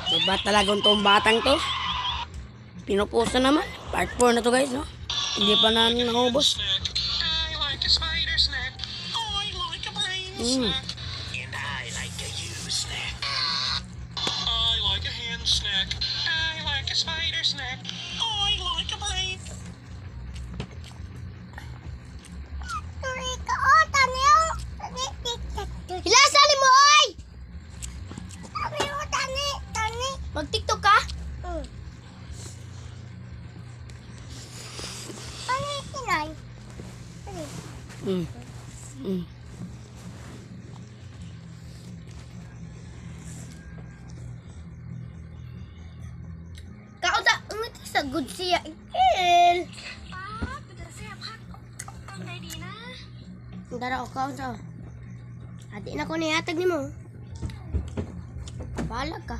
Diba talagang tong batang to? Pinupuso naman. Part 4 na to guys, no? Hindi pa na naubos. I like a spider snack. I like a brain snack. And I like a you snack. I like a hen snack. I like a spider snack. I like a brain. Hilasali mo, oy! Mag-tiktok ka? Mm. Mm. Kausa, umit sa good siya. Ikil. Dara o kausa. Adi na ko niyatag ni mo. Balag ka.